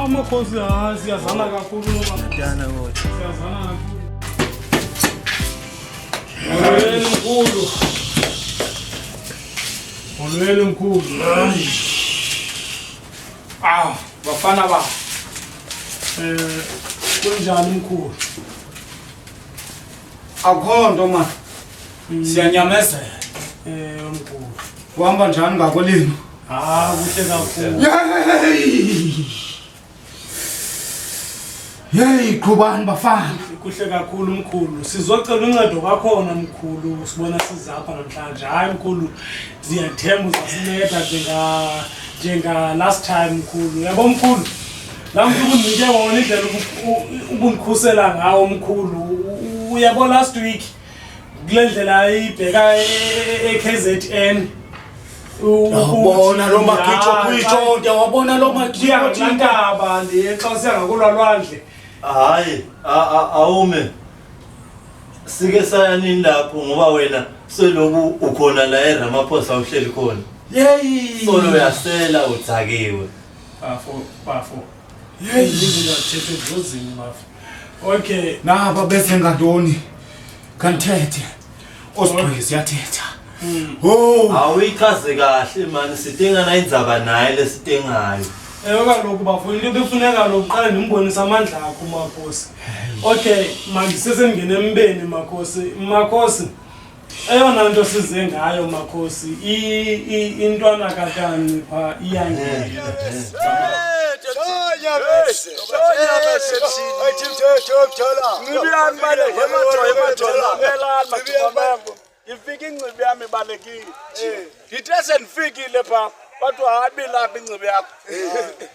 Makhosi siyazana kakhulu Ndana kodwa. Siyazana kakhulu. Molweni mkhulu. Molweni mkhulu. Bafana ba. Kunjani mkhulu? Akho nto man. Siyanyamezela. Mkhulu. Kuhamba njani ngakolini? Kuhle kakhulu. Hey, qhubani bafana. Kuhle kakhulu mkhulu. Sizocela uncedo kwakhona mkhulu. Sibona sizapha namhlanje. Hayi mkhulu. Ziyathemba uzasinceda njenga last time mkhulu. Yabo mkhulu. La mntu kunike wona indlela ubundikhusela ngawo mkhulu. Uyabo last week kule ndlela ibheka eKZN. Ubona lo makhicho wabona lo makhicho ndaba le xa siyangakulwa lwandle. Hayi, awume. Sike sayanini lapho ngoba wena seloku ukhona la eRamaphosa uhleli khona. Hey! Solo uyasela uthakiwe. Bafo. Hey, ngizothethe ezozini bafo. Okay, naba bese ngantoni? Kanthethe. Osibhezi yathetha. Awuyichaze kahle man, sidinga na indzaba naye lesitengayo. Kaloku bafo into ebefuneka lokuqala nimbonisa amandla akho Makhosi. Okay, manje sesengene embeni Makhosi. Eyona nto size ngayo Makhosi, intwana kakani pha iyangena. Ifike incebe yami balekile. Ngithe sendifikile pha, bathi habi lapha incebe yakho.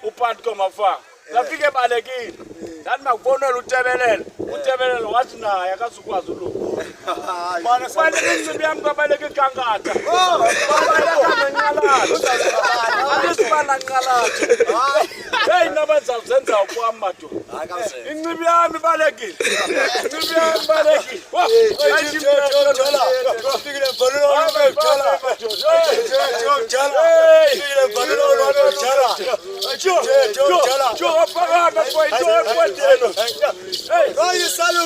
Upanti komafanga. Lafike balekile. Ndathi makubonela uTebelele wathi naye akazukwazi lo. Mana baleke incebe yami kwabaleke kankatha. Baleka ngenyalazo. Abesibana nqalatho. Hey nabenza uzenza ukwami madu. Incebe yami balekile. Incebe yami balekile. Fikile mfanelo wamechala. Fikile mfanelo wamechala. Apagada foi doido. Ei, salu.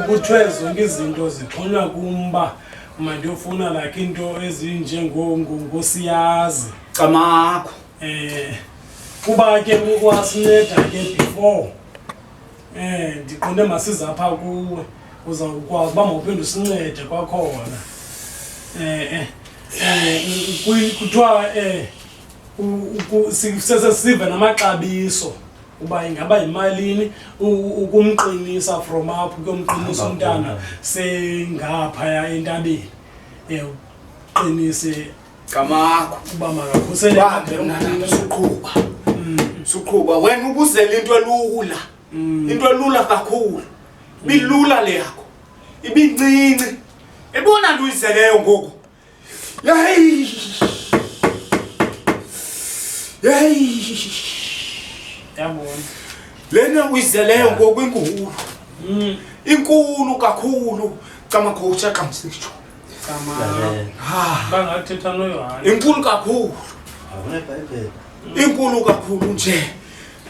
Kuthiwe zonke izinto ziqhunywa kumba manje ufuna like into ezinjengongosiyazi camakho kuba ke ukwasinceda ke before ndiqonde masizapha kuwe uzawukwazi uba mawuphinde usincede kwakhona kuthiwa sesive namaxabiso uba ingaba yimalini ukumqinisa from up kuyomqinisa umntana sengaphaya entabeni uqinise camakho uba makakhuseleke suqhuba wena ubuzela into elula kakhulu bilula le yakho ibincinci ebona nto uyizeleyo ngoku yabona lena uyizeleyo ngoku inkulu kakhulu camakhotsha qamsisho bangathetha noYohana inkulu kakhulu inkulu kakhulu nje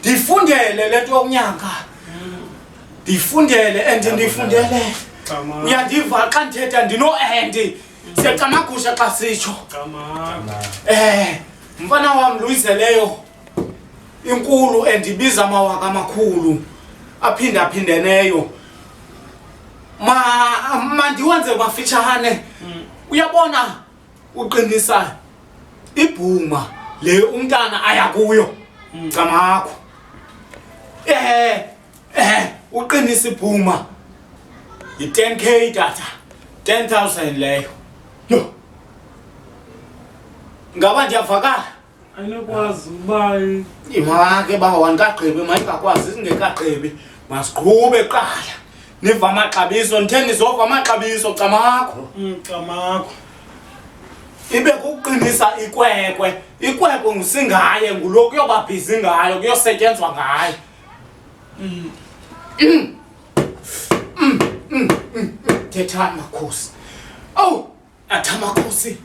ndifundele lento yonyaka ndifundele and ndifundele uyandiva xa ndithetha ndino-and siyacamagusha xa sitsho mfana wam luyizeleyo inkulu endibiza amawaka amakhulu aphindaphindeneyo mandiwenze mafitshane uyabona uqinisa ibhuma le umntana aya kuyo camakho uqinisa ibhuma yi-10K tata 10,000 leyo yo ngaba ndiyavakala ayinokwazi uba imake bawangagqibi mayingakwazi singekagqibi masiqhube qala niva amaxabiso ndithe nizova amaxabiso camakho camakho ibe kuqinisa ikwekwe ngusingaye ngulo kuyobabhizi ngayo kuyosetyenzwa ngayo thethani makhosi oh athi amakhosi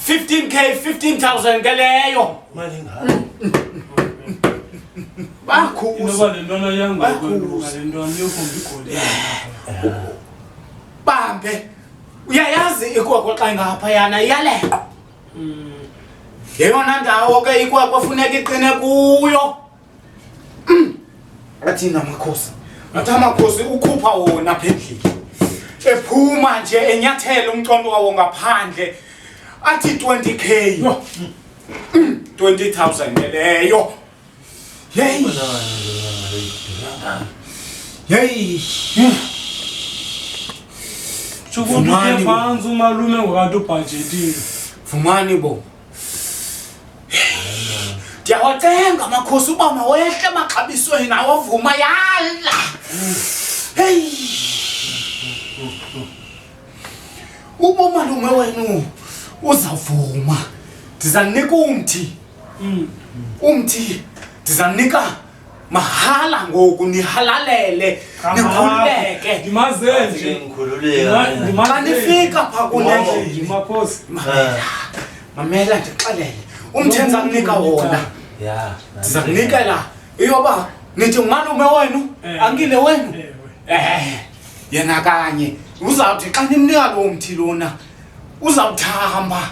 15k 15,000 ke leyo mali ngalo bakhuza inoba le ntwana yangokwelunga le ntwana yokumbi igoli bambe uyayazi ikwekwe xa ingaphayana iyaleqa yeyona ndawo ke ikwekwe funeka iqine kuyo athina amakhosi athi amakhosi ukhupha wona apha endlini ephuma nje enyathela umncondo wawo ngaphandle athi 20k 20,000 leyo hey hey Chukuthi phansi umalume ngokanti ubudgetile. Fumani bo. Ndiyawacenga amakhosi uba mawehle amaxabisweni awavuma yala. Hey. Umalume wenu uzavuma. Ndizanika umthi. Umthi ndizanika mahala ngoku nihalalele nikhululeke ndimazenje ngikhululeka xa nifika pha kunendlini makhosi mamela ndixelele umthenza kunika wona ya ndiza kunikela iyoba nithi umalume wenu angile wenu yena kanye uzawuthi xa nimnika lo mthi lona uzawuthamba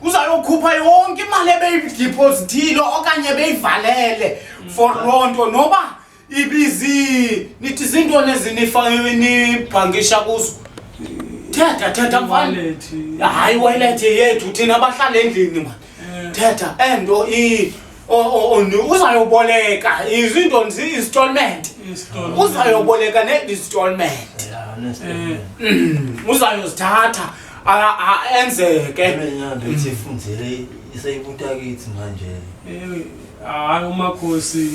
uzayokhupha yonke imali ebeyidiphozithile okanye beyivalele for loo nto noba ibizi nithi zintoni ezinibhankisha kuzo thetha mfana hayi wallet yethu thina abahlala endlini man thetha endo uzayoboleka izinto zi-installment uzayoboleka ne-installment uzayozithatha enzeke lenyanga efundzele isayibutakitsi manje hayi umakhosi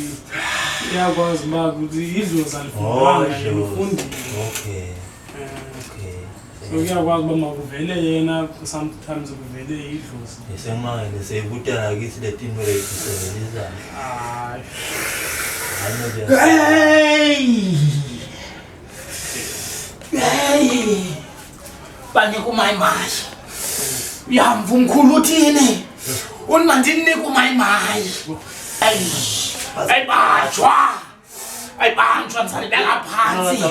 iyakwazi uba ukuthi idlozi alifundanga lifundile okay so kuyakwazi uba makuvele yena sometimes kuvele idlozi esemangele sayibutakitsi letinto letisebenzisana hey banika umayimayi uyamva umkhulu uthini unimandininika umayimayi ayibanjwa ndizalibeka phansi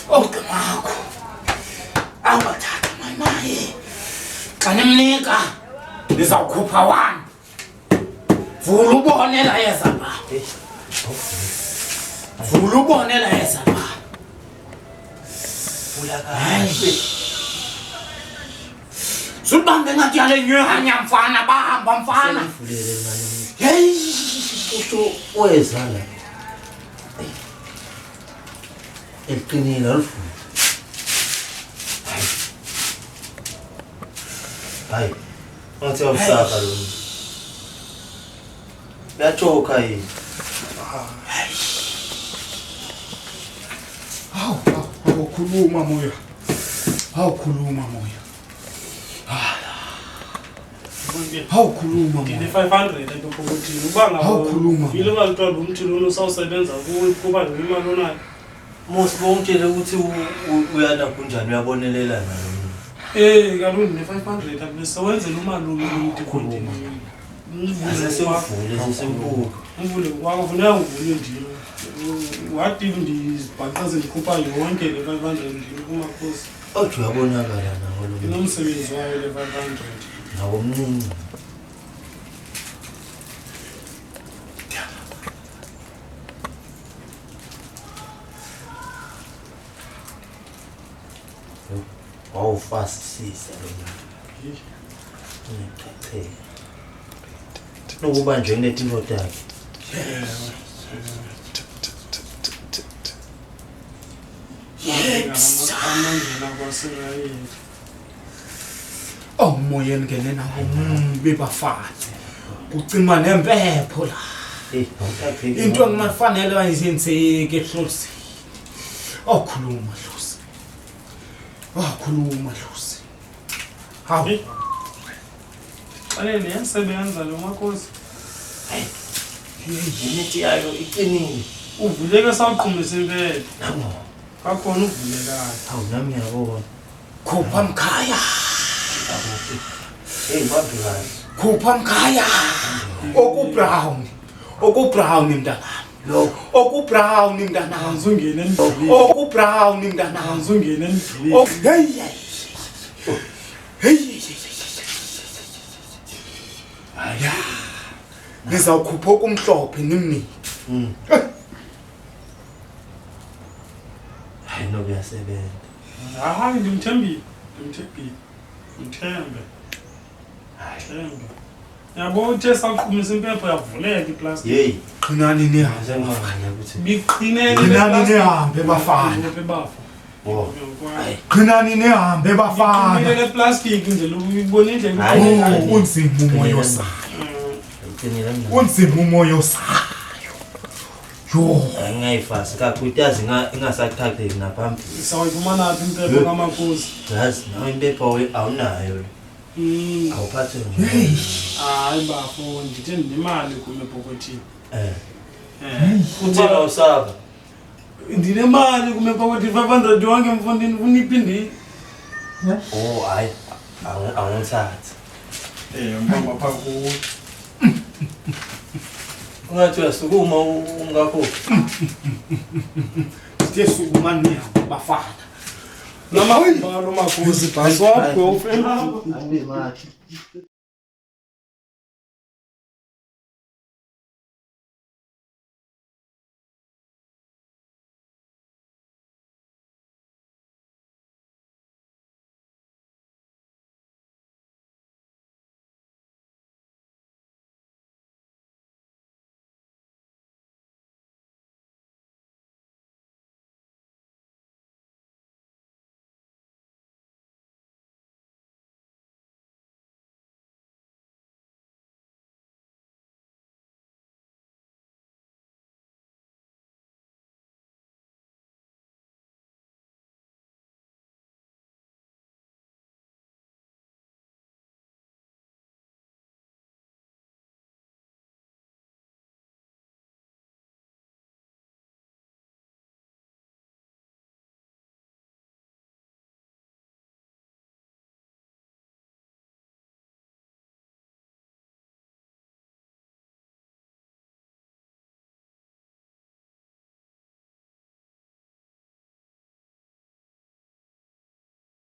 ocamakho awubathatha umayimayi xa nimnika ndizawukhupha 1 vula ubonela yeza ba vula ubonela yeza ba Sulibambe ngathi yale nyanya mfana bahamba mfana. Hey, usho weza la. Eqinile alfu. Hayi. Ngathi awusaka lo. Lachoka yini? Khuluma moya. Khuluma moya. Khuluma moya. ngine 500 ukuthi uba khuluma. yile ngalithola umthi lona usawusebenza kuba nemali onayo. Musi bongitshele ukuthi uyana kunjani uyabonelela nayo. Kaloku ne 500 akubese wenzela umalume umthi khuluma. Asesivule sesembuka. Uvule kwakufuneka uvule ndilo. Wathi ndizibhaqaze ndikhupha yonke le 500 ndilo kumakhosi. Othi uyabonakala nawo lo. Inomsebenzi wayo le 500. Nawo mncinci. Wow, fast sisa lo muntu. Ngicacela. Nokuba nje netinto takhe. Awumoyeni ngene nawo umbi bafana. Kucima nempepho la. Into engimafanele wayizenzeke Hlosi. Awukhuluma Hlosi. Awukhuluma Hlosi. Hawu. Ane niyasebenza lo Makhosi. Imithi yayo iqinile. Uvuleke sawuqhumisa impela. Namo. Kakhona uvulekayo. Hawu nami ngiyabona. Khupha mkhaya. Hey mabhekani. Khupha mkhaya. Okubrown mntana. Lo Okubrown mntana. Awuzungena endlini. Okubrown mntana. Awuzungena endlini. Hey. Hey. Aya. Ngizawukhupha okumhlophe ngimnike. hayi no kuyasebenza. Hayi ngimthembile. Ngithembe. Thembe. Yabo uthe saqhumisa impepho yavuleka iplastic. Hey, Qhinani nihambe. ngizengqanga ukuthi Biqinene Qhinani nihambe bafana. wo. Qhinani nihambe bafana. Qinene plastic nje lokubona indlela Hayi. Unzima umoya sayo. Iqinile mina. Unzima umoya sayo. Yo. Angayifasi kakhulu yazi ingasaqhaqheki naphambili. sawuyifumana naphi impepho kaMakhosi? Yazi nawe impepho awunayo. Awuphathe nje. Hayi bafo ndithe ndinemali kume pokothini. Uthina usaba. Ndinemali kume pokothini 500 wonke mfondini ufuna iphindile. Oh hayi. Awungithatha. Mbamba phakho. Ungathi uyasukuma ungakho. Sithe sukuma nihambe bafana. Namabhalo Makhosi bhaswa girlfriend. Hayi manje.